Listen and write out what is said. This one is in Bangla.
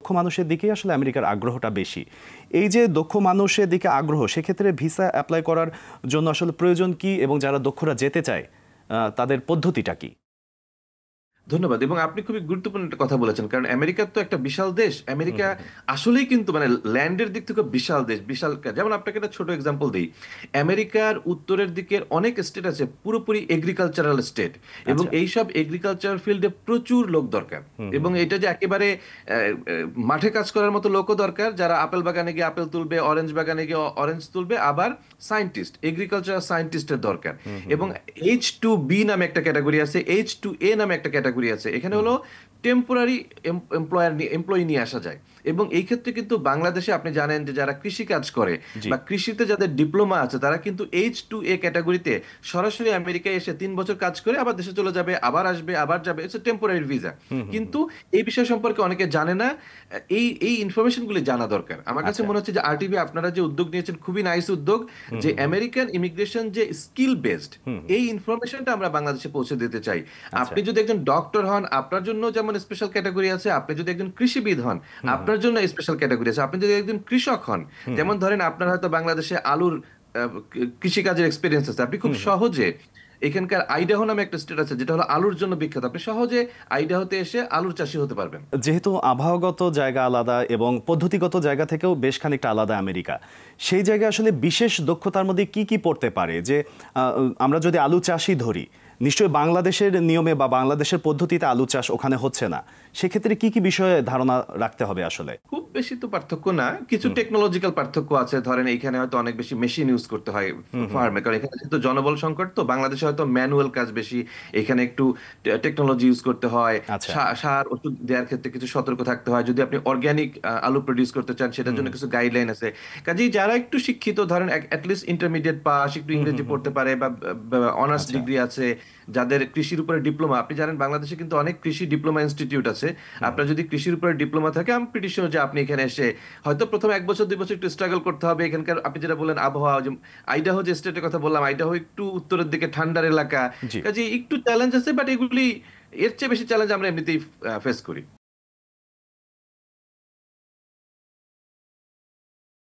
দক্ষ মানুষের দিকেই আসলে আমেরিকার আগ্রহটা বেশি। এই যে দক্ষ মানুষের দিকে আগ্রহ, সেক্ষেত্রে ভিসা অ্যাপ্লাই করার জন্য আসলে প্রয়োজন কি এবং যারা দক্ষরা যেতে চায় তাদের পদ্ধতিটা কি? ধন্যবাদ। এবং আপনি খুবই গুরুত্বপূর্ণ একটা কথা বলেছেন। কারণ আমেরিকা তো একটা বিশাল দেশ। আমেরিকা আসলেই কিন্তু মানে ল্যান্ডের দিক থেকে বিশাল দেশ। বিশাল যেমন আপনাকে একটা ছোট এক্সাম্পল দেই। আমেরিকার উত্তরের দিকের অনেক স্টেট আছে পুরোপুরি এগ্রিকালচারাল স্টেট, এবং আচ্ছা। এইসব এগ্রিকালচারাল ফিল্ডে প্রচুর লোক দরকার। এবং এটা যে একেবারে মাঠে কাজ করার মতো লোকও দরকার, যারা আপেল বাগানে গিয়ে আপেল তুলবে, অরেঞ্জ বাগানে গিয়ে অরেঞ্জ তুলবে, আবার সায়েন্টিস্ট, এগ্রিকালচারাল সায়েন্টিস্টের দরকার। এবং H2B নামে একটা ক্যাটাগরি আছে, H2A নামে একটা ক্যাটাগরি আছে। এখানে হলো টেম্পোরারি এমপ্লয়ি নিয়ে আসা যায়। এবং এই ক্ষেত্রে কিন্তু বাংলাদেশে আপনি জানেন যে যারা কৃষি কাজ করে জি। বা কৃষিতে যাদের ডিপ্লোমা আছে তারা কিন্তু H2A ক্যাটাগরিতে সরাসরি আমেরিকায় এসে 3 বছর কাজ করে আবার দেশে চলে যাবে, আবার আসবে, আবার যাবে। It's temporary visa. কিন্তু এই বিষয় সম্পর্কে অনেকে জানে না। এই এই ইনফরমেশনগুলি জানা দরকার। আমার কাছে আচ্ছা। মনে হচ্ছে যে আরটিভি আপনারা যে উদ্যোগ নিয়েছেন খুবই নাইস উদ্যোগ, যে আমেরিকান ইমিগ্রেশন যে স্কিল বেসড, এই ইনফরমেশনটা আমরা বাংলাদেশে পৌঁছে দিতে চাই। আচ্ছা। আপনি যদি একজন ডক্টর হন, আপনার জন্য যেমন স্পেশাল ক্যাটাগরি আছে। আপনি যদি একজন কৃষিবিদ হন, আপনার জন্য স্পেশাল ক্যাটাগরি আছে। আপনি যদি একজন কৃষক হন, যেমন ধরেন আপনার হয়তো বাংলাদেশে আলুর কৃষিকাজের এক্সপিরিয়েন্স আছে, আপনি খুব সহজে এখানকার আইডাহো নামে একটা স্টেট আছে যেটা হলো আলুর জন্য বিখ্যাত, আপনি সহজে আইডাহোতে এসে আলুর চাষি হতে পারবেন। যেহেতু আবহাওয়াগত জায়গা আলাদা এবং পদ্ধতিগত জায়গা থেকেও বেশ খানিকটা আলাদা আমেরিকা, সেই জায়গায় আসলে বিশেষ দক্ষতার মধ্যে কি কি পড়তে পারে? যে আমরা যদি আলু চাষই ধরি, নিশ্চয়ই বাংলাদেশের নিয়মে বা বাংলাদেশের পদ্ধতিতে আলু চাষ ওখানে হচ্ছে না, সেক্ষেত্রে কি কি বিষয়ে ধারণা রাখতে হবে আসলে? খুব বেশি তো পার্থক্য না, কিছু টেকনোলজিক্যাল পার্থক্য আছে। ধরেন এইখানে হয়তো অনেক বেশি মেশিন ইউজ করতে হয় ফার্মে, কারণ এখানে যেহেতু জনবল সংকট, তো বাংলাদেশে হয়তো ম্যানুয়াল কাজ বেশি, এখানে একটু টেকনোলজি ইউজ করতে হয়। আচ্ছা। সার ওষুধ দেওয়ার ক্ষেত্রে কিছু সতর্ক থাকতে হয়। যদি আপনি অর্গানিক আলু প্রডিউস করতে চান, সেটার জন্য কিছু গাইডলাইন আছে। কাজেই যারা একটু শিক্ষিত, ধরেন অ্যাটলিস্ট ইন্টারমিডিয়েট পাস, একটু ইংরেজি পড়তে পারে বা অনার্স আচ্ছা। ডিগ্রি আছে, যাদের কৃষির উপরে ডিপ্লোমা। আপনি জানেন বাংলাদেশে কিন্তু অনেক কৃষি ডিপ্লোমা ইনস্টিটিউট আছে। আপনার যদি কৃষির উপরে ডিপ্লোমা থাকে, আমি প্রিটি শিওর যে আপনি এখানে এসে হয়তো প্রথম 1 বছর 2 বছর একটু স্ট্রাগল করতে হবে। এখানকার আপনি যেটা বললেন আবহাওয়া, যে আইডাহো যে স্টেটের কথা বললাম, আইডাহো একটু উত্তরের দিকে ঠান্ডার এলাকা, জি। কাজে একটু চ্যালেঞ্জ আছে, বাট এগুলি এর চেয়ে বেশি চ্যালেঞ্জ আমরা এমনিতেই ফেস করি।